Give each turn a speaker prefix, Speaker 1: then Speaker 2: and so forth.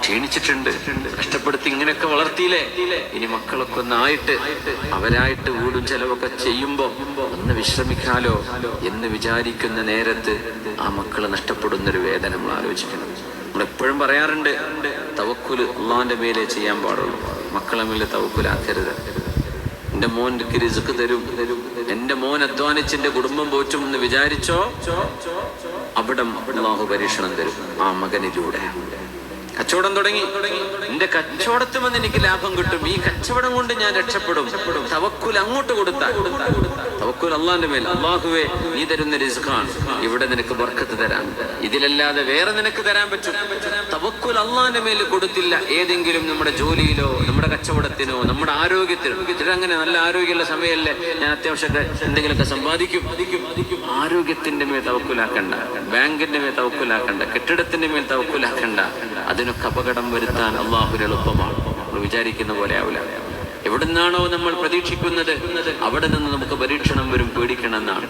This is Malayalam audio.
Speaker 1: ക്ഷീണിച്ചിട്ടുണ്ട്, കഷ്ടപ്പെടുത്തി ഇങ്ങനെയൊക്കെ വളർത്തിയില്ലേ, ഇനി മക്കളൊക്കെ ഒന്നായിട്ട് അവരായിട്ട് വീടും ചെലവൊക്കെ ചെയ്യുമ്പോ ഒന്ന് വിശ്രമിക്കാലോ എന്ന് വിചാരിക്കുന്ന നേരത്ത് ആ മക്കള് നഷ്ടപ്പെടുന്നൊരു വേദന നമ്മൾ ആലോചിക്കണം. നമ്മളെപ്പോഴും പറയാറുണ്ട്, തവക്കുല് അള്ളാന്റെ മേലെ ചെയ്യാൻ പാടുള്ളൂ, മക്കളെ മേലെ തവക്കുലാക്കരുത്. എന്റെ മോൻ റിസ്ക് തരും, എന്റെ മോൻ അധ്വാനിച്ച് എന്റെ കുടുംബം പോറ്റും എന്ന് വിചാരിച്ചോ, അവിടെ അല്ലാഹു പരീക്ഷണം തരും ആ മകനിലൂടെ. കച്ചവടം തുടങ്ങി, എന്റെ കച്ചവടത്തിൽ വന്ന് എനിക്ക് ലാഭം കിട്ടും, ഈ കച്ചവടം കൊണ്ട് ഞാൻ രക്ഷപ്പെടും. തവക്കുൽ അങ്ങോട്ട് കൊടുത്താൽ, തവക്കുൽ അള്ളാന്റെ മേൽ, അള്ളാഹുവേ നീ തരുന്ന റിസ്ഖാണ്, ഇവിടെ നിനക്ക് ബർക്കത്ത് തരാൻ, ഇതിലല്ലാതെ വേറെ നിനക്ക് തരാൻ പറ്റും. തവക്കുൽ അള്ളാന്റെ മേൽ കൊടുത്തില്ല, ഏതെങ്കിലും നമ്മുടെ ജോലിയിലോ നമ്മുടെ കച്ചവടത്തിനോ നമ്മുടെ ആരോഗ്യത്തിനോ, ഇതങ്ങനെ നല്ല ആരോഗ്യമുള്ള സമയമല്ലേ, ഞാൻ അത്യാവശ്യം എന്തെങ്കിലുമൊക്കെ സമ്പാദിക്കും. ആരോഗ്യത്തിന്റെ മേൽ തവക്കുലാക്കണ്ട, ബാങ്കിന്റെ മേൽ തവക്കുലാക്കണ്ട, കെട്ടിടത്തിന്റെ മേൽ തവക്കുലാക്കണ്ട. അതിനൊക്കെ അപകടം വരുത്താൻ അള്ളാഹുവിന് എളുപ്പമാണ്, നമ്മൾ വിചാരിക്കുന്ന പോലെ ആവില്ല. എവിടുന്നാണോ നമ്മൾ പ്രതീക്ഷിക്കുന്നത് അവിടെ നിന്ന് നമുക്ക് പരീക്ഷണം വരും, പേടിക്കണം എന്നാണ്.